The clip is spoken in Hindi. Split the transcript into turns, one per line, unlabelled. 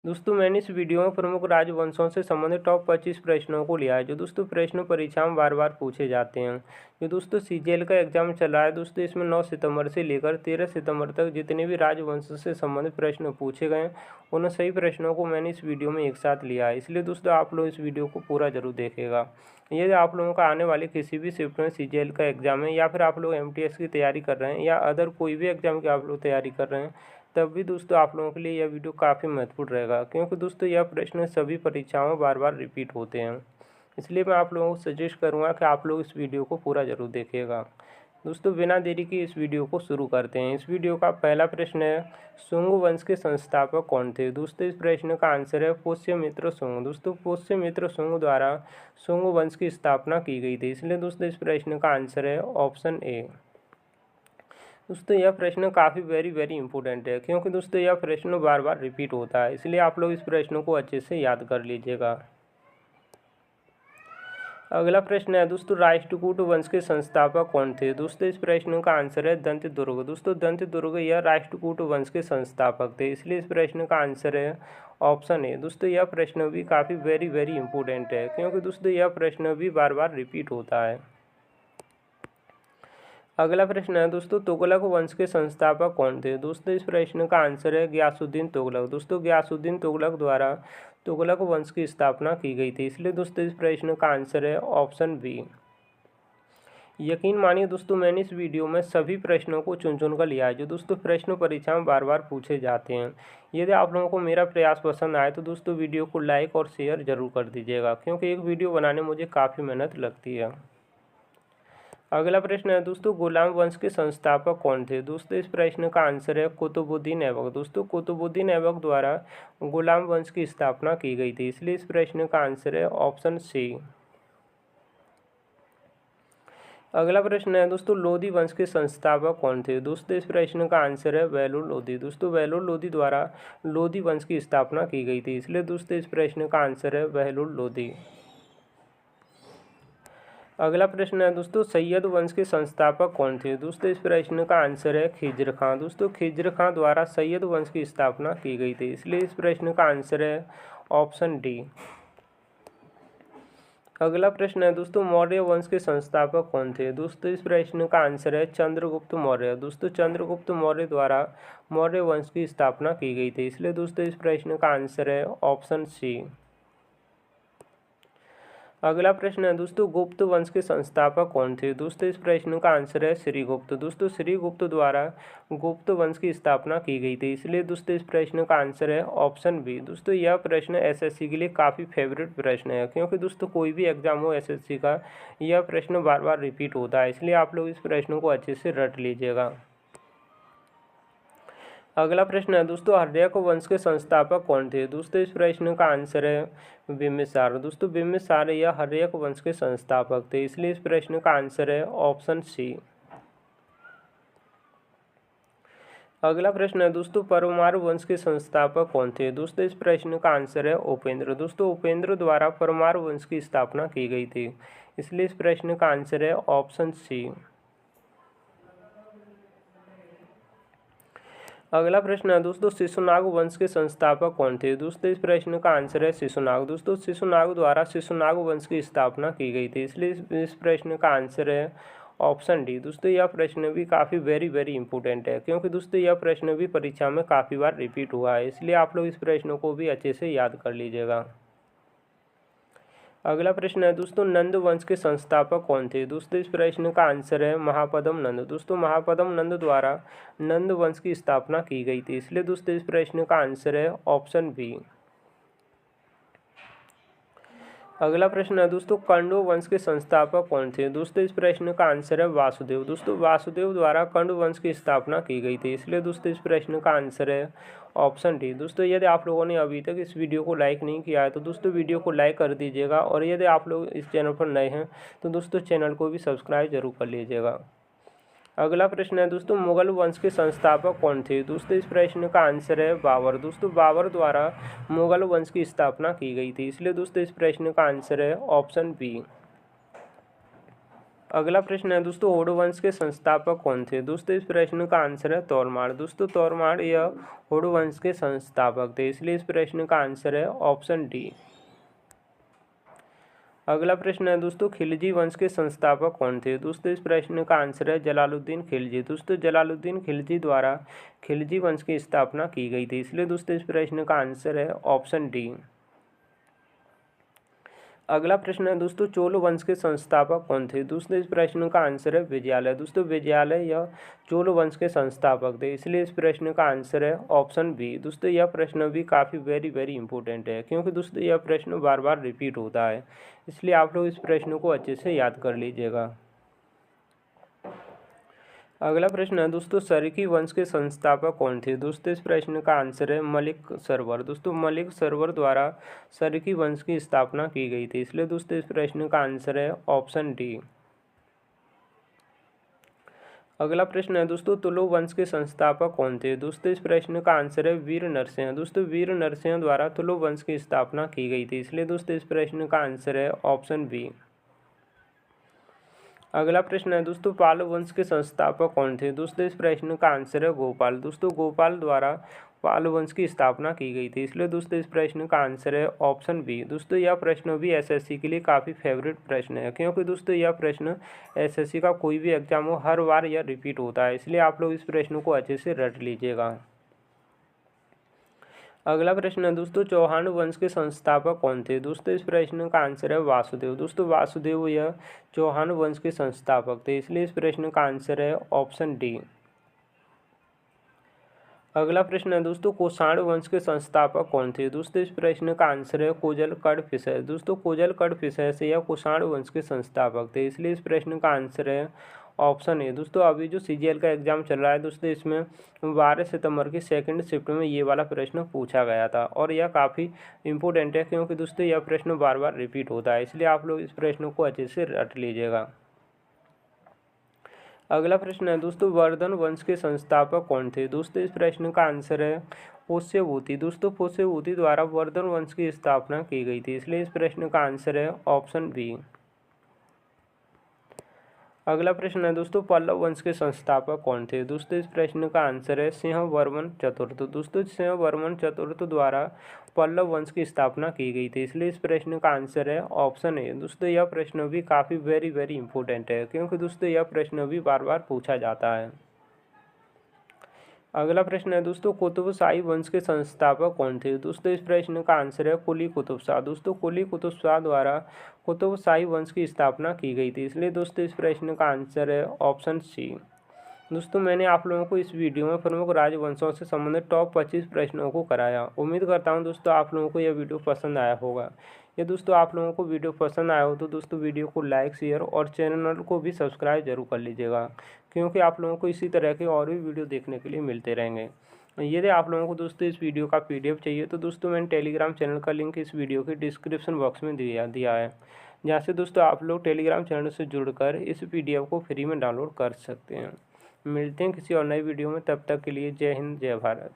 दोस्तों मैंने इस वीडियो में प्रमुख राजवंशों से संबंधित टॉप 25 प्रश्नों को लिया है जो दोस्तों प्रश्न परीक्षा में बार बार पूछे जाते हैं। जो दोस्तों सीजीएल का एग्जाम चल रहा है दोस्तों, इसमें 9 सितंबर से लेकर 13 सितंबर तक जितने भी राजवंश से संबंधित प्रश्न पूछे गए उन सही प्रश्नों को मैंने इस वीडियो में एक साथ लिया है। इसलिए दोस्तों आप लोग इस वीडियो को पूरा जरूर देखेगा। यदि आप लोगों का आने वाले किसी भी शिफ्ट में सीजीएल का एग्जाम है या फिर आप लोग एमटीएस की तैयारी कर रहे हैं या अदर कोई भी एग्जाम की आप लोग तैयारी कर रहे हैं, तब भी दोस्तों आप लोगों के लिए यह वीडियो काफ़ी महत्वपूर्ण रहेगा, क्योंकि दोस्तों यह प्रश्न सभी परीक्षाओं में बार बार रिपीट होते हैं। इसलिए मैं आप लोगों को सजेस्ट करूंगा कि आप लोग इस वीडियो को पूरा जरूर देखिएगा। दोस्तों बिना देरी के इस वीडियो को शुरू करते हैं। इस वीडियो का पहला प्रश्न है, शुंग वंश के संस्थापक कौन थे? दोस्तों इस प्रश्न का आंसर है पुष्यमित्र शुंग। दोस्तों पुष्यमित्र शुंग द्वारा शुंग वंश की स्थापना की गई थी, इसलिए दोस्तों इस प्रश्न का आंसर है ऑप्शन ए। दोस्तों यह प्रश्न काफ़ी वेरी इंपॉर्टेंट है, क्योंकि दोस्तों यह प्रश्न बार बार रिपीट होता है, इसलिए आप लोग इस प्रश्न को अच्छे से याद कर लीजिएगा। अगला प्रश्न है दोस्तों, राष्ट्रकूट वंश के संस्थापक कौन थे? दोस्तों इस प्रश्न का आंसर है दंतदुर्ग। दोस्तों दंतदुर्ग यह राष्ट्रकूट वंश के संस्थापक थे, इसलिए इस प्रश्न का आंसर है ऑप्शन ए। दोस्तों यह प्रश्न भी काफ़ी वेरी इंपॉर्टेंट है, क्योंकि दोस्तों यह प्रश्न भी बार बार रिपीट होता है। अगला प्रश्न है दोस्तों, तुगलक वंश के संस्थापक कौन थे? दोस्तों इस प्रश्न का आंसर है गयासुद्दीन तुगलक। दोस्तों गयासुद्दीन तुगलक द्वारा तुगलक वंश की स्थापना की गई थी, इसलिए दोस्तों इस प्रश्न का आंसर है ऑप्शन बी। यकीन मानिए दोस्तों मैंने इस वीडियो में सभी प्रश्नों को चुन कर लिया है जो दोस्तों प्रश्न परीक्षा में बार बार पूछे जाते हैं। यदि आप लोगों को मेरा प्रयास पसंद आए तो दोस्तों वीडियो को लाइक और शेयर जरूर कर दीजिएगा, क्योंकि एक वीडियो बनाने मुझे काफ़ी मेहनत लगती है। अगला प्रश्न है दोस्तों, गुलाम वंश के संस्थापक कौन थे? दोस्तों इस प्रश्न का आंसर है कुतुबुद्दीन ऐबक। दोस्तों कुतुबुद्दीन ऐबक द्वारा गुलाम वंश की स्थापना की गई थी, इसलिए इस प्रश्न का आंसर है ऑप्शन सी। अगला प्रश्न है दोस्तों, लोधी वंश के संस्थापक कौन थे? दोस्तों इस प्रश्न का आंसर है बेलूर लोधी। दोस्तों बेलूर लोधी द्वारा लोधी वंश की स्थापना की गई थी, इसलिए दोस्तों इस प्रश्न का आंसर है बेलूर लोधी। अगला प्रश्न है दोस्तों, सैयद वंश के संस्थापक कौन थे? दोस्तों इस प्रश्न का आंसर है खिज्र खां। दोस्तों खिज्र खां द्वारा सैयद वंश की स्थापना की गई थी, इसलिए इस प्रश्न का आंसर है ऑप्शन डी। अगला प्रश्न है दोस्तों, मौर्य वंश के संस्थापक कौन थे? दोस्तों इस प्रश्न का आंसर है चंद्रगुप्त मौर्य। दोस्तों चंद्रगुप्त मौर्य द्वारा मौर्य वंश की स्थापना की गई थी, इसलिए दोस्तों इस प्रश्न का आंसर है ऑप्शन सी। अगला प्रश्न है दोस्तों, गुप्त वंश के संस्थापक कौन थे? दोस्तों इस प्रश्न का आंसर है श्रीगुप्त। दोस्तों श्रीगुप्त द्वारा गुप्त वंश की स्थापना की गई थी, इसलिए दोस्तों इस प्रश्न का आंसर है ऑप्शन बी। दोस्तों यह प्रश्न एसएससी के लिए काफ़ी फेवरेट प्रश्न है, क्योंकि दोस्तों कोई भी एग्जाम हो एसएससी का यह प्रश्न बार बार रिपीट होता है, इसलिए आप लोग इस प्रश्न को अच्छे से रट लीजिएगा। अगला प्रश्न है दोस्तों, हर्यक वंश के संस्थापक कौन थे? दोस्तों इस प्रश्न का आंसर है बिम्बिसार। दोस्तों बिम्बिसार यह हर्यक वंश के संस्थापक थे, इसलिए इस प्रश्न का आंसर है ऑप्शन सी। अगला प्रश्न है दोस्तों, परमार वंश के संस्थापक कौन थे? दोस्तों इस प्रश्न का आंसर है उपेंद्र। दोस्तों उपेंद्र द्वारा परमार वंश की स्थापना की गई थी, इसलिए इस प्रश्न का आंसर है ऑप्शन सी। अगला प्रश्न है दोस्तों, शिशुनाग वंश के संस्थापक कौन थे? दोस्तों इस प्रश्न का आंसर है शिशुनाग। दोस्तों शिशुनाग द्वारा शिशुनाग वंश की स्थापना की गई थी, इसलिए इस प्रश्न का आंसर है ऑप्शन डी। दोस्तों यह प्रश्न भी काफ़ी वेरी इंपॉर्टेंट है, क्योंकि दोस्तों यह प्रश्न भी परीक्षा में काफ़ी बार रिपीट हुआ है, इसलिए आप लोग इस प्रश्न को भी अच्छे से याद कर लीजिएगा। अगला प्रश्न है दोस्तों, नंद वंश के संस्थापक कौन थे? दोस्तों इस प्रश्न का आंसर है महापद्म नंद। दोस्तों महापद्म नंद द्वारा नंद वंश की स्थापना की गई थी, इसलिए दोस्तों इस प्रश्न का आंसर है ऑप्शन बी। अगला प्रश्न है दोस्तों, कण्व वंश के संस्थापक कौन थे? दोस्तों इस प्रश्न का आंसर है वासुदेव। दोस्तों वासुदेव द्वारा कण्व वंश की स्थापना की गई थी, इसलिए दोस्तों इस प्रश्न का आंसर है ऑप्शन डी। दोस्तों यदि आप लोगों ने अभी तक इस वीडियो को लाइक नहीं किया है तो दोस्तों वीडियो को लाइक कर दीजिएगा, और यदि आप लोग इस चैनल पर नए हैं तो दोस्तों चैनल को भी सब्सक्राइब जरूर कर लीजिएगा। अगला प्रश्न है दोस्तों, मुगल वंश के संस्थापक कौन थे? दोस्तों इस प्रश्न का आंसर है बाबर। दोस्तों बाबर द्वारा मुगल वंश की स्थापना की गई थी, इसलिए दोस्तों इस प्रश्न का आंसर है ऑप्शन बी। अगला प्रश्न है दोस्तों, होडो वंश के संस्थापक कौन थे? दोस्तों इस प्रश्न का आंसर है तोरमाड़। दोस्तों तोरमाड़ यह होडो वंश के संस्थापक थे, इसलिए इस प्रश्न का आंसर है ऑप्शन डी। अगला प्रश्न है दोस्तों, खिलजी वंश के संस्थापक कौन थे? दोस्तों इस प्रश्न का आंसर है जलालुद्दीन खिलजी। दोस्तों जलालुद्दीन खिलजी द्वारा खिलजी वंश की स्थापना की गई थी, इसलिए दोस्तों इस प्रश्न का आंसर है ऑप्शन डी। अगला प्रश्न है दोस्तों, चोल वंश के संस्थापक कौन थे? दोस्तों इस प्रश्न का आंसर है विजयालय। दोस्तों विजयालय यह चोल वंश के संस्थापक थे, इसलिए इस प्रश्न का आंसर है ऑप्शन बी। दोस्तों यह प्रश्न भी काफ़ी वेरी इंपॉर्टेंट है, क्योंकि दोस्तों यह प्रश्न बार बार रिपीट होता है, इसलिए आप लोग इस प्रश्न को अच्छे से याद कर लीजिएगा। अगला प्रश्न है दोस्तों, सरकी वंश के संस्थापक कौन थे? दोस्तों इस प्रश्न का आंसर है मलिक सरवर। दोस्तों मलिक सरवर द्वारा सरकी वंश की स्थापना की गई थी, इसलिए दोस्तों इस प्रश्न का आंसर है ऑप्शन डी। अगला प्रश्न है दोस्तों, तुलु वंश के संस्थापक कौन थे? दोस्तों इस प्रश्न का आंसर है वीर नरसिंह। दोस्तों वीर नरसिंह द्वारा तुलु वंश की स्थापना की गई थी, इसलिए दोस्तों इस प्रश्न का आंसर है ऑप्शन बी। अगला प्रश्न है दोस्तों, पाल वंश के संस्थापक कौन थे? दोस्तों इस प्रश्न का आंसर है गोपाल। दोस्तों गोपाल द्वारा पाल वंश की स्थापना की गई थी, इसलिए दोस्तों इस प्रश्न का आंसर है ऑप्शन बी। दोस्तों यह प्रश्न भी एसएससी के लिए काफ़ी फेवरेट प्रश्न है, क्योंकि दोस्तों यह प्रश्न एसएससी का कोई भी एग्जाम हो हर बार यह रिपीट होता है, इसलिए आप लोग इस प्रश्न को अच्छे से रट लीजिएगा। अगला प्रश्न है दोस्तों, चौहान वंश के संस्थापक कौन थे? दोस्तों इस प्रश्न का आंसर है वासुदेव। दोस्तों वासुदेव यह चौहान वंश के संस्थापक थे, इसलिए इस प्रश्न का आंसर है ऑप्शन डी। अगला प्रश्न है दोस्तों, कोषाण वंश के संस्थापक कौन थे? दोस्तों इस प्रश्न का आंसर है कोजल कडफिसर। दोस्तों कोजल कडफिसर से यह कोषाण वंश के संस्थापक थे, इसलिए इस प्रश्न का आंसर है ऑप्शन ए। दोस्तों अभी जो सीजीएल का एग्जाम चल रहा है दोस्तों, इसमें 12 सितंबर की सेकंड शिफ्ट में ये वाला प्रश्न पूछा गया था, और यह काफ़ी इंपॉर्टेंट है, क्योंकि दोस्तों यह प्रश्न बार बार रिपीट होता है, इसलिए आप लोग इस प्रश्न को अच्छे से रट लीजिएगा। अगला प्रश्न है दोस्तों, वर्धन वंश के संस्थापक कौन थे? दोस्तों इस प्रश्न का आंसर है पुष्यभूति। दोस्तों पुष्यभूति द्वारा वर्धन वंश की स्थापना की गई थी, इसलिए इस प्रश्न का आंसर है ऑप्शन बी। अगला प्रश्न है दोस्तों, पल्लव वंश के संस्थापक कौन थे? दोस्तों इस प्रश्न का आंसर है सिंहवर्मन चतुर्थ। दोस्तों सिंहवर्मन चतुर्थ द्वारा पल्लव वंश की स्थापना की गई थी, इसलिए इस प्रश्न का आंसर है ऑप्शन ए। दोस्तों यह प्रश्न भी काफ़ी वेरी इंपॉर्टेंट है, क्योंकि दोस्तों यह प्रश्न भी बार बार पूछा जाता है। अगला प्रश्न है दोस्तों, कुतुब शाही वंश के संस्थापक कौन थे? दोस्तों इस प्रश्न का आंसर है कुली कुतुब शाह। दोस्तों कुली कुतुब शाह द्वारा कुतुब शाही वंश की स्थापना की गई थी, इसलिए दोस्तों इस प्रश्न का आंसर है ऑप्शन सी। दोस्तों मैंने आप लोगों को इस वीडियो में प्रमुख राजवंशों से संबंधित टॉप 25 प्रश्नों को कराया। उम्मीद करता हूं दोस्तों आप लोगों को यह वीडियो पसंद आया होगा। ये दोस्तों आप लोगों को वीडियो पसंद आया हो तो दोस्तों वीडियो को लाइक शेयर और चैनल को भी सब्सक्राइब जरूर कर लीजिएगा, क्योंकि आप लोगों को इसी तरह के और भी वीडियो देखने के लिए मिलते रहेंगे। यदि आप लोगों को दोस्तों इस वीडियो का PDF चाहिए तो दोस्तों मैंने टेलीग्राम चैनल का लिंक इस वीडियो के डिस्क्रिप्शन बॉक्स में दिया है, जहाँ से दोस्तों आप लोग टेलीग्राम चैनल से जुड़कर इस PDF को फ्री में डाउनलोड कर सकते हैं। मिलते हैं किसी और नई वीडियो में, तब तक के लिए जय हिंद जय भारत।